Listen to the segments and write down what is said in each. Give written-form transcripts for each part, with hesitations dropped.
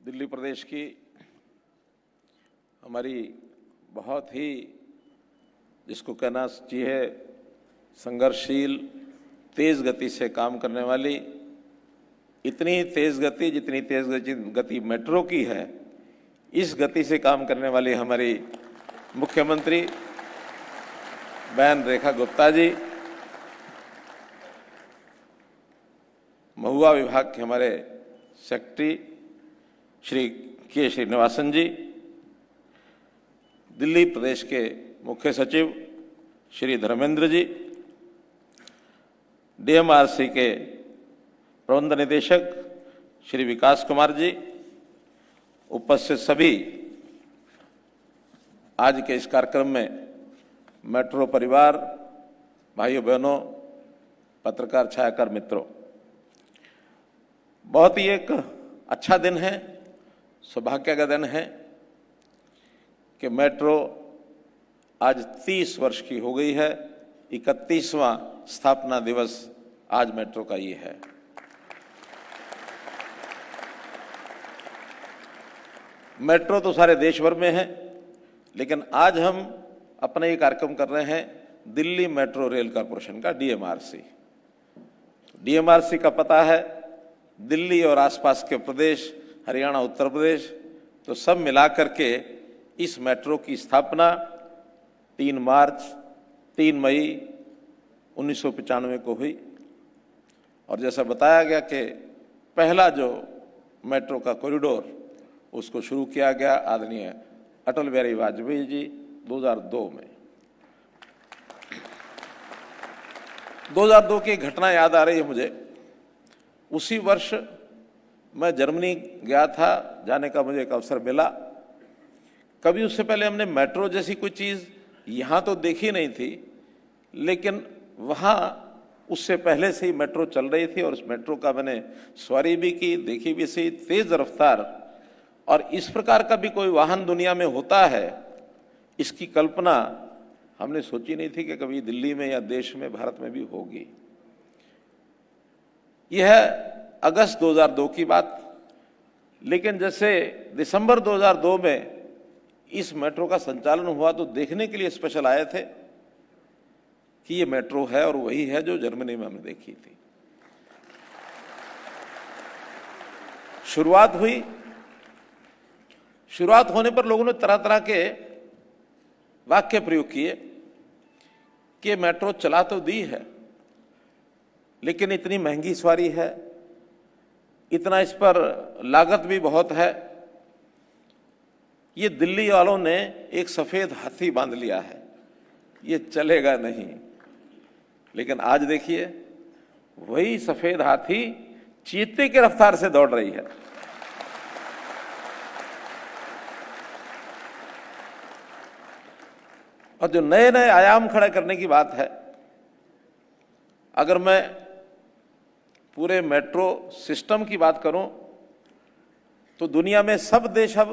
दिल्ली प्रदेश की हमारी बहुत ही, जिसको कहना चाहिए, संघर्षशील, तेज गति से काम करने वाली, इतनी तेज गति जितनी तेज गति मेट्रो की है, इस गति से काम करने वाली हमारी मुख्यमंत्री बहन रेखा गुप्ता जी, महुआ विभाग के हमारे सेक्रेटरी श्री के श्रीनिवासन जी, दिल्ली प्रदेश के मुख्य सचिव श्री धर्मेंद्र जी, डीएमआरसी के प्रबंध निदेशक श्री विकास कुमार जी, उपस्थित सभी आज के इस कार्यक्रम में मेट्रो परिवार, भाइयों बहनों, पत्रकार छायाकार मित्रों, बहुत ही एक अच्छा दिन है, सौभाग्य का दिन है कि मेट्रो आज 30 वर्ष की हो गई है। 31वां स्थापना दिवस आज मेट्रो का ये है। मेट्रो तो सारे देश भर में है, लेकिन आज हम अपना ये कार्यक्रम कर रहे हैं दिल्ली मेट्रो रेल कॉरपोरेशन का, डीएमआरसी। डीएमआरसी का पता है दिल्ली और आसपास के प्रदेश, हरियाणा, उत्तर प्रदेश, तो सब मिलाकर के इस मेट्रो की स्थापना 3 मई 1995 को हुई। और जैसा बताया गया कि पहला जो मेट्रो का कॉरिडोर उसको शुरू किया गया आदरणीय अटल बिहारी वाजपेयी जी 2002 में। 2002 की घटना याद आ रही है मुझे। उसी वर्ष मैं जर्मनी गया था, जाने का मुझे एक अवसर मिला। कभी उससे पहले हमने मेट्रो जैसी कोई चीज़ यहाँ तो देखी नहीं थी, लेकिन वहाँ उससे पहले से ही मेट्रो चल रही थी और उस मेट्रो का मैंने सवारी भी की, देखी भी सही, तेज रफ्तार। और इस प्रकार का भी कोई वाहन दुनिया में होता है, इसकी कल्पना हमने सोची नहीं थी कि कभी दिल्ली में या देश में, भारत में भी होगी। यह अगस्त 2002 की बात, लेकिन जैसे दिसंबर 2002 में इस मेट्रो का संचालन हुआ तो देखने के लिए स्पेशल आए थे कि ये मेट्रो है और वही है जो जर्मनी में हमने देखी थी। शुरुआत हुई। शुरुआत होने पर लोगों ने तरह तरह के वाक्य प्रयोग किए कि मेट्रो चला तो दी है, लेकिन इतनी महंगी सवारी है, इतना इस पर लागत भी बहुत है, ये दिल्ली वालों ने एक सफेद हाथी बांध लिया है, ये चलेगा नहीं। लेकिन आज देखिए, वही सफेद हाथी चीते की रफ्तार से दौड़ रही है। और जो नए नए आयाम खड़े करने की बात है, अगर मैं पूरे मेट्रो सिस्टम की बात करूं तो दुनिया में सब देश अब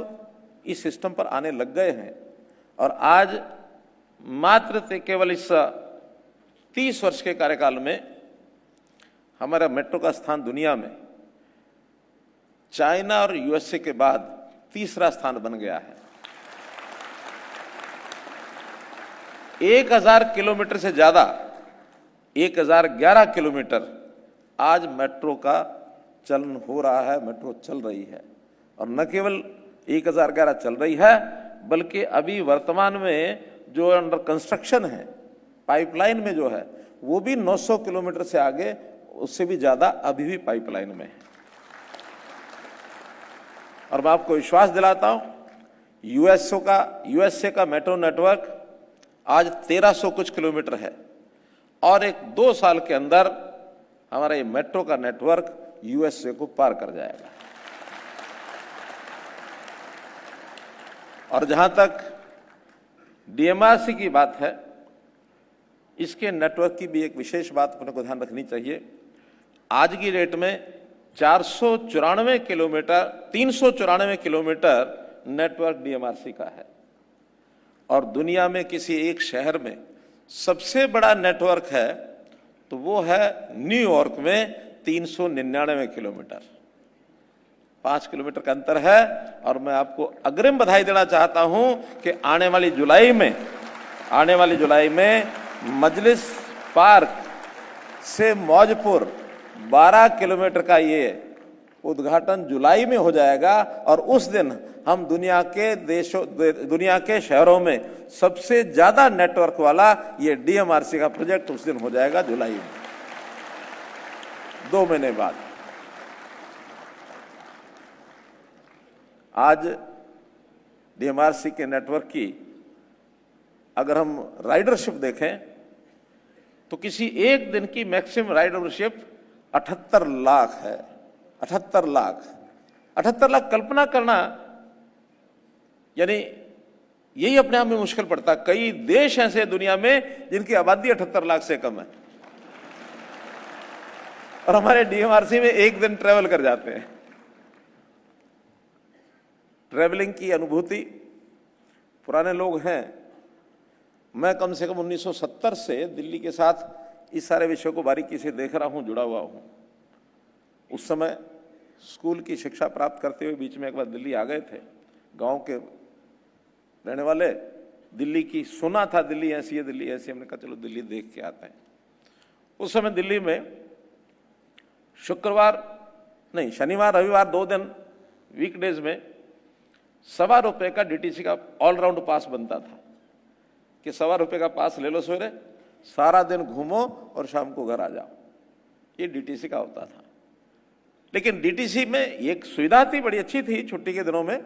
इस सिस्टम पर आने लग गए हैं। और आज मात्र केवल इस 30 वर्ष के कार्यकाल में हमारा मेट्रो का स्थान दुनिया में चाइना और यूएसए के बाद तीसरा स्थान बन गया है। 1000 किलोमीटर से ज्यादा, 1011 किलोमीटर आज मेट्रो का चलन हो रहा है, मेट्रो चल रही है। और न केवल 1011 चल रही है, बल्कि अभी वर्तमान में जो अंडर कंस्ट्रक्शन है, पाइपलाइन में जो है, वो भी 900 किलोमीटर से आगे, उससे भी ज्यादा अभी भी पाइपलाइन में है। और मैं आपको विश्वास दिलाता हूं, यूएसए का मेट्रो नेटवर्क आज 1300 कुछ किलोमीटर है और एक 2 साल के अंदर हमारा ये मेट्रो का नेटवर्क यूएसए को पार कर जाएगा। और जहां तक डीएमआरसी की बात है, इसके नेटवर्क की भी एक विशेष बात अपने को ध्यान रखनी चाहिए। आज की डेट में 394 किलोमीटर नेटवर्क डीएमआरसी का है। और दुनिया में किसी एक शहर में सबसे बड़ा नेटवर्क है तो वो है न्यूयॉर्क में 399 किलोमीटर। 5 किलोमीटर का अंतर है। और मैं आपको अग्रिम बधाई देना चाहता हूं कि आने वाली जुलाई में मजलिस पार्क से मौजपुर 12 किलोमीटर का ये उद्घाटन जुलाई में हो जाएगा। और उस दिन हम दुनिया के शहरों में सबसे ज्यादा नेटवर्क वाला ये डीएमआरसी का प्रोजेक्ट उस दिन हो जाएगा, जुलाई में, 2 महीने बाद। आज डीएमआरसी के नेटवर्क की अगर हम राइडरशिप देखें तो किसी एक दिन की मैक्सिमम राइडरशिप 78 लाख है। 78 लाख कल्पना करना, यानी यही अपने आप में मुश्किल पड़ता। कई देश ऐसे दुनिया में जिनकी आबादी 78 लाख से कम है और हमारे डीएमआरसी में एक दिन ट्रेवल कर जाते हैं। ट्रेवलिंग की अनुभूति, पुराने लोग हैं, मैं कम से कम 1970 से दिल्ली के साथ इस सारे विषयों को बारीकी से देख रहा हूं, जुड़ा हुआ हूं। उस समय स्कूल की शिक्षा प्राप्त करते हुए बीच में एक बार दिल्ली आ गए थे। गांव के रहने वाले, दिल्ली की सुना था, दिल्ली ऐसी है, दिल्ली ऐसी। हमने कहा चलो दिल्ली देख के आते हैं। उस समय दिल्ली में शनिवार रविवार 2 दिन वीकडेज में ₹1.25 का डीटीसी का ऑलराउंड पास बनता था कि ₹1.25 का पास ले लो, सवेरे सारा दिन घूमो और शाम को घर आ जाओ। ये डीटीसी का होता था। लेकिन डीटीसी में एक सुविधा थी, बड़ी अच्छी थी छुट्टी के दिनों में,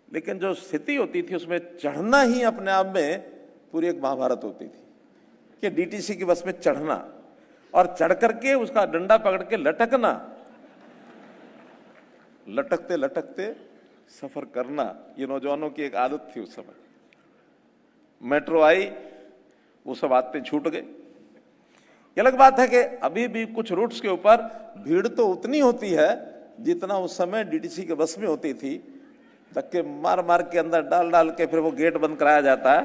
लेकिन जो स्थिति होती थी उसमें चढ़ना ही अपने आप में पूरी एक महाभारत होती थी कि डीटीसी की बस में चढ़ना और चढ़ करके उसका डंडा पकड़ के लटकना, लटकते लटकते सफर करना, ये नौजवानों की एक आदत थी उस समय। मेट्रो आई, वो सब आदतें छूट गई। ये अलग बात है कि अभी भी कुछ रूट्स के ऊपर भीड़ तो उतनी होती है जितना उस समय डीटीसी के बस में होती थी। धक्के मार मार के अंदर डाल डाल के फिर वो गेट बंद कराया जाता है।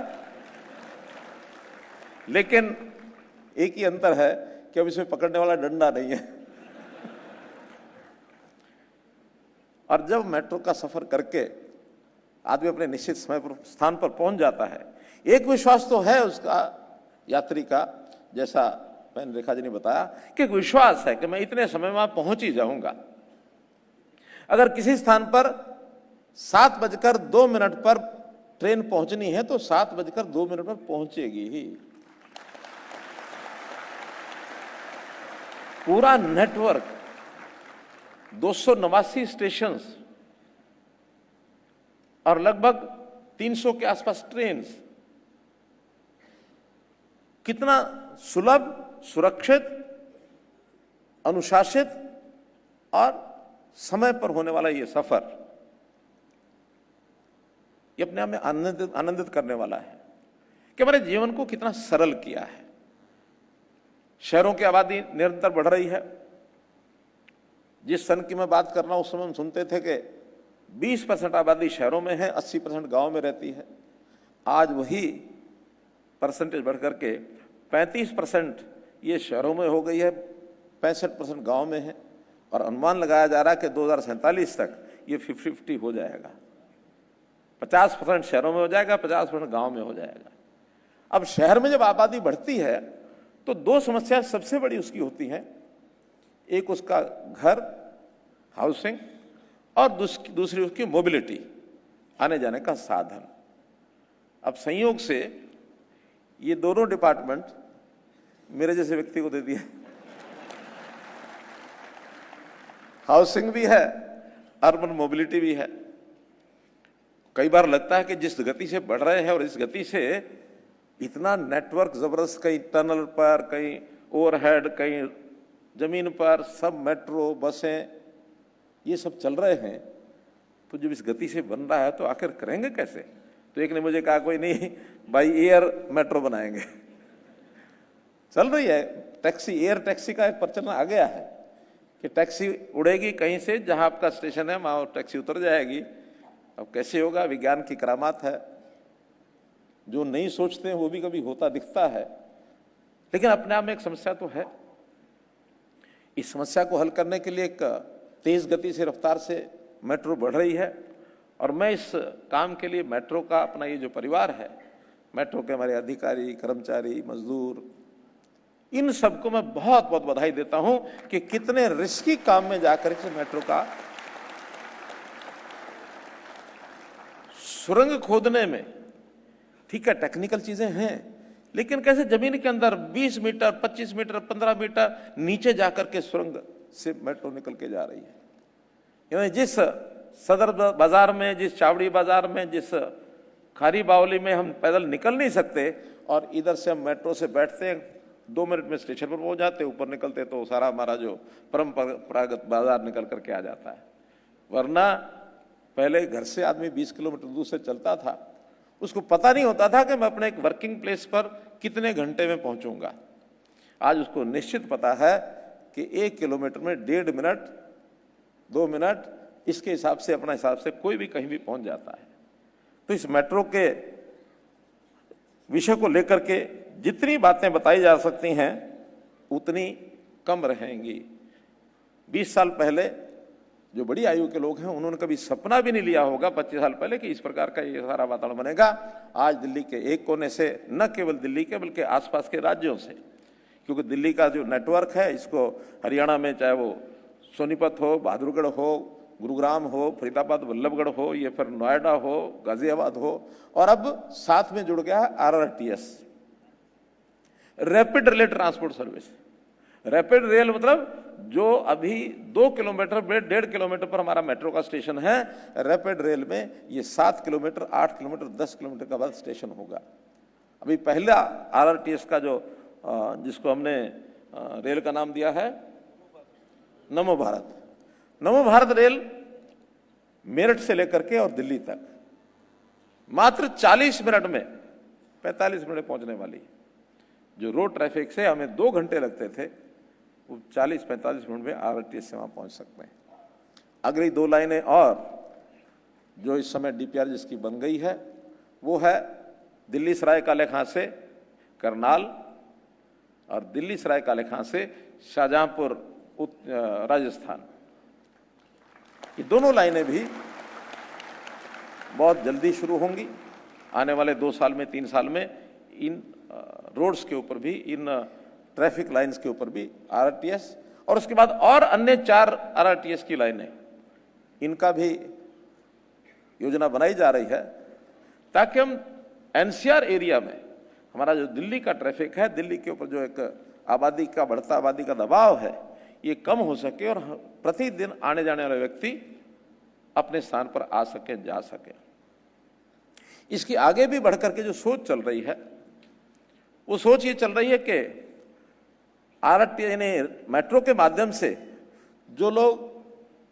लेकिन एक ही अंतर है कि अब इसमें पकड़ने वाला डंडा नहीं है। और जब मेट्रो का सफर करके आदमी अपने निश्चित समय पर स्थान पर पहुंच जाता है, एक विश्वास तो है उसका यात्री का, जैसा मैंने रेखा जी ने बताया कि एक विश्वास है कि मैं इतने समय में वहां पहुंच ही जाऊंगा। अगर किसी स्थान पर 7:02 पर ट्रेन पहुंचनी है तो 7:02 पर पहुंचेगी ही। पूरा नेटवर्क, 289 स्टेशन और लगभग 300 के आसपास ट्रेन, कितना सुलभ, सुरक्षित, अनुशासित और समय पर होने वाला ये सफर, ये अपने आप में आनंदित करने वाला है कि हमारे जीवन को कितना सरल किया है। शहरों की आबादी निरंतर बढ़ रही है। जिस सन की मैं बात कर रहा हूं उस समय हम सुनते थे कि 20% आबादी शहरों में है, 80% गांव में रहती है। आज वही परसेंटेज बढ़कर के 35% ये शहरों में हो गई है, 65% गांव में है। और अनुमान लगाया जा रहा है कि 2047 तक ये 50-50 हो जाएगा। 50% शहरों में हो जाएगा, 50% गांव में हो जाएगा। अब शहर में जब आबादी बढ़ती है तो 2 समस्या सबसे बड़ी उसकी होती हैं। एक उसका घर, हाउसिंग, और दूसरी उसकी मोबिलिटी, आने जाने का साधन। अब संयोग से ये दोनों डिपार्टमेंट मेरे जैसे व्यक्ति को दे दिया। हाउसिंग भी है, अर्बन मोबिलिटी भी है। कई बार लगता है कि जिस गति से बढ़ रहे हैं और इस गति से इतना नेटवर्क जबरदस्त, कहीं टनल पर, कहीं ओवरहेड, कहीं जमीन पर, सब मेट्रो, बसें, ये सब चल रहे हैं, तो जब इस गति से बन रहा है तो आखिर करेंगे कैसे? तो एक ने मुझे कहा, कोई नहीं भाई, एयर मेट्रो बनाएंगे। चल रही है टैक्सी, एयर टैक्सी का एक प्रचलन आ गया है कि टैक्सी उड़ेगी कहीं से, जहां आपका स्टेशन है वहां टैक्सी उतर जाएगी। अब कैसे होगा? विज्ञान की करामात है। जो नहीं सोचते हैं वो भी कभी होता दिखता है। लेकिन अपने आप में एक समस्या तो है। इस समस्या को हल करने के लिए एक तेज गति से रफ्तार से मेट्रो बढ़ रही है। और मैं इस काम के लिए मेट्रो का अपना ये जो परिवार है, मेट्रो के हमारे अधिकारी, कर्मचारी, मजदूर, इन सबको मैं बहुत बहुत बधाई देता हूं कि कितने रिस्की काम में जाकर के मेट्रो का सुरंग खोदने में, ठीक है टेक्निकल चीजें हैं, लेकिन कैसे जमीन के अंदर 20 मीटर, 25 मीटर, 15 मीटर नीचे जाकर के सुरंग से मेट्रो निकल के जा रही है। यानी जिस सदर बाजार में, जिस चावड़ी बाजार में, जिस खारी बावली में हम पैदल निकल नहीं सकते, और इधर से हम मेट्रो से बैठते हैं, 2 मिनट में स्टेशन पर पहुंच जाते, ऊपर निकलते तो सारा हमारा जो परंपरागत बाजार निकल करके आ जाता है। वरना पहले घर से आदमी 20 किलोमीटर दूर से चलता था, उसको पता नहीं होता था कि मैं अपने एक वर्किंग प्लेस पर कितने घंटे में पहुंचूंगा। आज उसको निश्चित पता है कि 1 किलोमीटर में 1.5 मिनट, 2 मिनट, इसके हिसाब से, अपना हिसाब से कोई भी कहीं भी पहुंच जाता है। तो इस मेट्रो के विषय को लेकर के जितनी बातें बताई जा सकती हैं उतनी कम रहेंगी। 20 साल पहले जो बड़ी आयु के लोग हैं, उन्होंने कभी सपना भी नहीं लिया होगा 25 साल पहले कि इस प्रकार का ये सारा वातावरण बनेगा। आज दिल्ली के एक कोने से, न केवल दिल्ली के बल्कि आसपास के राज्यों से, क्योंकि दिल्ली का जो नेटवर्क है, इसको हरियाणा में चाहे वो सोनीपत हो, बहादुरगढ़ हो, गुरुग्राम हो, फरीदाबाद, वल्लभगढ़ हो, ये फिर नोएडा हो, गाजियाबाद हो, और अब साथ में जुड़ गया है RRTS, rapid rail transport service. Rapid rail मतलब जो अभी 2 किलोमीटर, 1.5 किलोमीटर पर हमारा मेट्रो का स्टेशन है, रैपिड रेल में ये 7 किलोमीटर, 8 किलोमीटर, 10 किलोमीटर का बाद स्टेशन होगा। अभी पहला RRTS का जो जिसको हमने रेल का नाम दिया है नमो भारत, नमो भारत रेल मेरठ से लेकर के और दिल्ली तक मात्र 40 मिनट में, 45 मिनट में पहुंचने वाली है। जो रोड ट्रैफिक से हमें 2 घंटे लगते थे, वो 40-45 मिनट में RRTS से वहां पहुंच सकते हैं। अगली 2 लाइनें और जो इस समय DPR जिसकी बन गई है, वो है दिल्ली सराय काले खां से करनाल और दिल्ली सराय काले खां से शाहजहांपुर राजस्थान। ये दोनों लाइनें भी बहुत जल्दी शुरू होंगी। आने वाले 2 साल में, 3 साल में इन रोड्स के ऊपर भी, इन ट्रैफिक लाइंस के ऊपर भी RRTS, और उसके बाद और अन्य 4 RRTS की लाइनें, इनका भी योजना बनाई जा रही है, ताकि हम NCR एरिया में हमारा जो दिल्ली का ट्रैफिक है, दिल्ली के ऊपर जो एक आबादी का बढ़ता आबादी का दबाव है, ये कम हो सके और प्रतिदिन आने जाने वाले व्यक्ति अपने स्थान पर आ सके, जा सके। इसकी आगे भी बढ़कर के जो सोच चल रही है, वो सोच ये चल रही है कि RRTS यानी मेट्रो के माध्यम से जो लोग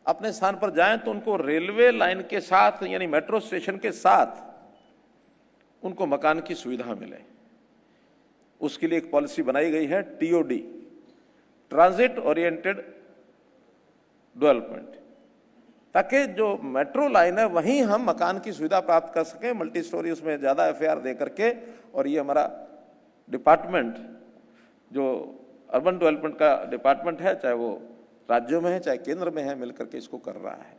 अपने स्थान पर जाएं तो उनको रेलवे लाइन के साथ, यानी मेट्रो स्टेशन के साथ उनको मकान की सुविधा मिले। उसके लिए एक पॉलिसी बनाई गई है TOD, ट्रांजिट ओरिएंटेड डेवलपमेंट, ताकि जो मेट्रो लाइन है वहीं हम मकान की सुविधा प्राप्त कर सकें, मल्टी स्टोरी उसमें ज़्यादा FAR दे करके। और ये हमारा डिपार्टमेंट जो अर्बन डेवलपमेंट का डिपार्टमेंट है, चाहे वो राज्यों में है चाहे केंद्र में है, मिलकर के इसको कर रहा है।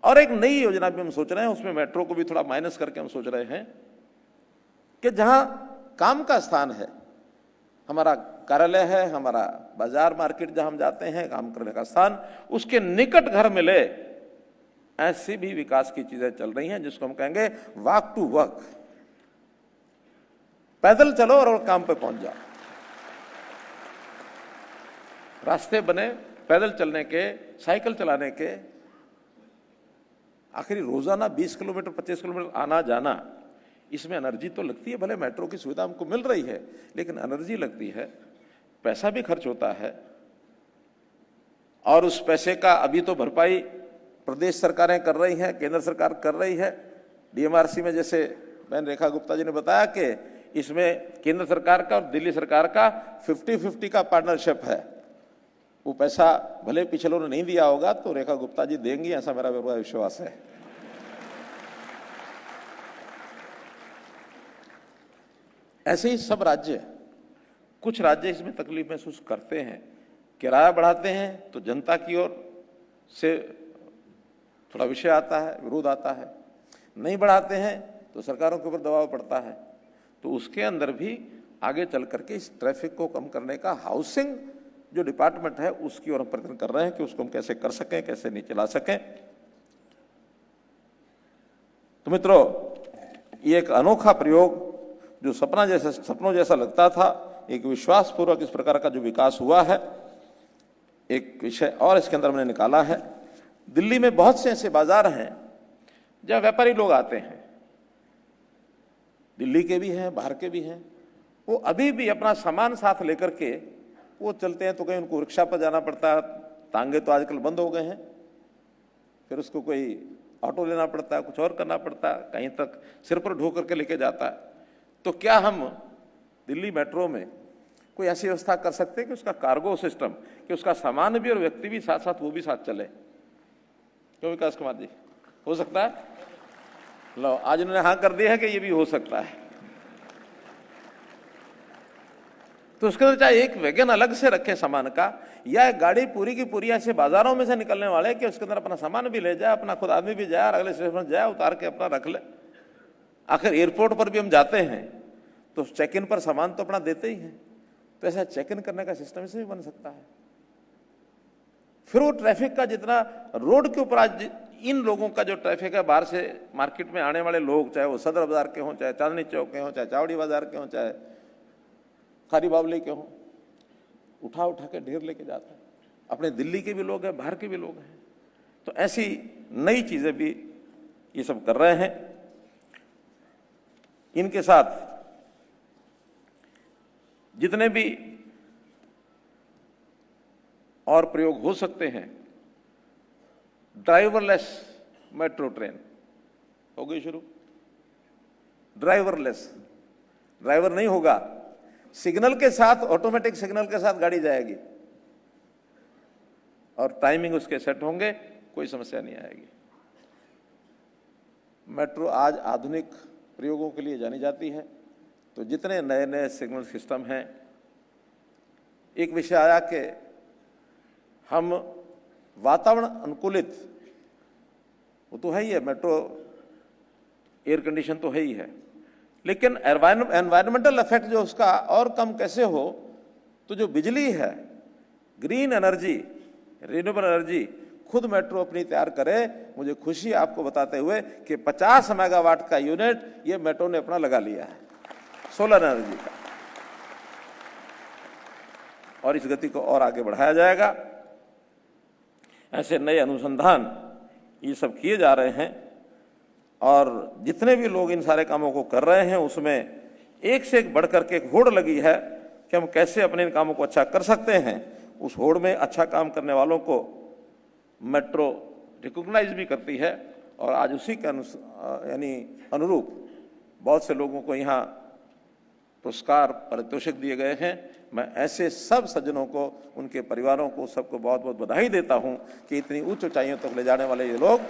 और एक नई योजना भी हम सोच रहे हैं, उसमें मेट्रो को भी थोड़ा माइनस करके हम सोच रहे हैं कि जहां काम का स्थान है, हमारा कार्यालय है, हमारा बाजार मार्केट जहां हम जाते हैं काम करने का स्थान, उसके निकट घर मिले, ऐसी भी विकास की चीजें चल रही हैं, जिसको हम कहेंगे वॉक टू वर्क। पैदल चलो और काम पे पहुंच जाओ। रास्ते बने पैदल चलने के, साइकिल चलाने के। आखिर रोजाना 20 किलोमीटर, 25 किलोमीटर आना जाना, इसमें एनर्जी तो लगती है। भले मेट्रो की सुविधा हमको मिल रही है, लेकिन एनर्जी लगती है, पैसा भी खर्च होता है। और उस पैसे का अभी तो भरपाई प्रदेश सरकारें कर रही हैं, केंद्र सरकार कर रही है। DMRC में जैसे बहन रेखा गुप्ता जी ने बताया कि इसमें केंद्र सरकार का और दिल्ली सरकार का 50-50 का पार्टनरशिप है। वो पैसा भले पिछलों ने नहीं दिया होगा तो रेखा गुप्ता जी देंगी, ऐसा मेरा पूरा विश्वास है। ऐसे ही सब राज्य, कुछ राज्य इसमें तकलीफ महसूस करते हैं, किराया बढ़ाते हैं तो जनता की ओर से थोड़ा विषय आता है, विरोध आता है, नहीं बढ़ाते हैं तो सरकारों के ऊपर दबाव पड़ता है। तो उसके अंदर भी आगे चल करके इस ट्रैफिक को कम करने का हाउसिंग जो डिपार्टमेंट है उसकी ओर हम प्रयत्न कर रहे हैं कि उसको हम कैसे कर सकें, कैसे नहीं चला सकें। तो मित्रों, ये एक अनोखा प्रयोग जो सपनों जैसा लगता था, एक विश्वासपूर्वक इस प्रकार का जो विकास हुआ है, एक विषय और इसके अंदर मैंने निकाला है। दिल्ली में बहुत से ऐसे बाजार हैं जहां व्यापारी लोग आते हैं, दिल्ली के भी हैं, बाहर के भी हैं। वो अभी भी अपना सामान साथ लेकर के वो चलते हैं, तो कहीं उनको रिक्शा पर जाना पड़ता है, तांगे तो आजकल बंद हो गए हैं, फिर उसको कोई ऑटो लेना पड़ता है, कुछ और करना पड़ता है, कहीं तक सिर पर ढो करके लेके जाता है। तो क्या हम दिल्ली मेट्रो में कोई ऐसी व्यवस्था कर सकते हैं कि उसका कार्गो सिस्टम, कि उसका सामान भी और व्यक्ति भी साथ साथ वो भी साथ चले? क्यों विकास कुमार जी, हो सकता है? लो, आज उन्होंने हाँ कर दिया है कि ये भी हो सकता है। तो उसके अंदर चाहे एक वैगन अलग से रखे सामान का, या एक गाड़ी पूरी की पूरी ऐसे बाजारों में से निकलने वाले कि उसके अंदर अपना सामान भी ले जाए, अपना खुद आदमी भी जाए और अगले स्टेशन पर जाए, उतार के अपना रख ले। आखिर एयरपोर्ट पर भी हम जाते हैं तो चेक इन पर सामान तो अपना देते ही हैं, तो ऐसा चेक इन करने का सिस्टम इससे भी बन सकता है। फिर वो ट्रैफिक का जितना रोड के ऊपर आज इन लोगों का जो ट्रैफिक है, बाहर से मार्केट में आने वाले लोग, चाहे वो सदर बाजार के हों, चाहे चांदनी चौक के हों, चाहे चावड़ी बाजार के हों, चाहे खारी बावली के हों, उठा उठा के ढेर लेके जाता है। अपने दिल्ली के भी लोग हैं, बाहर के भी लोग हैं। तो ऐसी नई चीजें भी ये सब कर रहे हैं। इनके साथ जितने भी और प्रयोग हो सकते हैं, ड्राइवरलेस मेट्रो ट्रेन हो गई शुरू। ड्राइवरलेस, ड्राइवर नहीं होगा, सिग्नल के साथ, ऑटोमेटिक सिग्नल के साथ गाड़ी जाएगी और टाइमिंग उसके सेट होंगे, कोई समस्या नहीं आएगी। मेट्रो आज आधुनिक प्रयोगों के लिए जानी जाती है। तो जितने नए नए सिग्नल सिस्टम हैं, एक विषय आया कि हम वातावरण अनुकूलित, वो तो है ही है, मेट्रो एयर कंडीशन तो है ही है, लेकिन एनवायरमेंटल इफेक्ट जो उसका और कम कैसे हो, तो जो बिजली है, ग्रीन एनर्जी, रिन्यूएबल एनर्जी, खुद मेट्रो अपनी तैयार करे। मुझे खुशी है आपको बताते हुए कि 50 मेगावाट का यूनिट ये मेट्रो ने अपना लगा लिया है सोलर एनर्जी का, और इस गति को और आगे बढ़ाया जाएगा। ऐसे नए अनुसंधान ये सब किए जा रहे हैं, और जितने भी लोग इन सारे कामों को कर रहे हैं उसमें एक से एक बढ़ करके एक होड़ लगी है कि हम कैसे अपने इन कामों को अच्छा कर सकते हैं। उस होड़ में अच्छा काम करने वालों को मेट्रो रिकॉग्नाइज भी करती है, और आज उसी के यानी अनुरूप बहुत से लोगों को यहाँ पुरस्कार, पारितोषिक दिए गए हैं। मैं ऐसे सब सज्जनों को, उनके परिवारों को, सबको बहुत बहुत बधाई देता हूं कि इतनी उच्च ऊंचाइयों तक ले जाने वाले ये लोग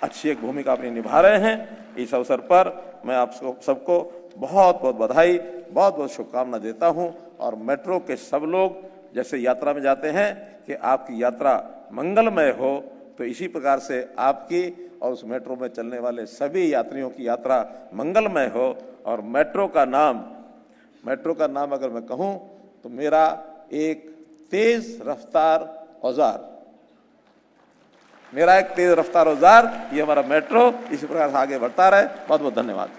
अच्छी एक भूमिका अपनी निभा रहे हैं। इस अवसर पर मैं आप सबको बहुत बहुत बधाई, बहुत बहुत शुभकामना देता हूं। और मेट्रो के सब लोग जैसे यात्रा में जाते हैं कि आपकी यात्रा मंगलमय हो, तो इसी प्रकार से आपकी और उस मेट्रो में चलने वाले सभी यात्रियों की यात्रा मंगलमय हो। और मेट्रो का नाम अगर मैं कहूं तो मेरा एक तेज रफ्तार औजार, ये हमारा मेट्रो इसी प्रकार से आगे बढ़ता रहे। बहुत बहुत धन्यवाद।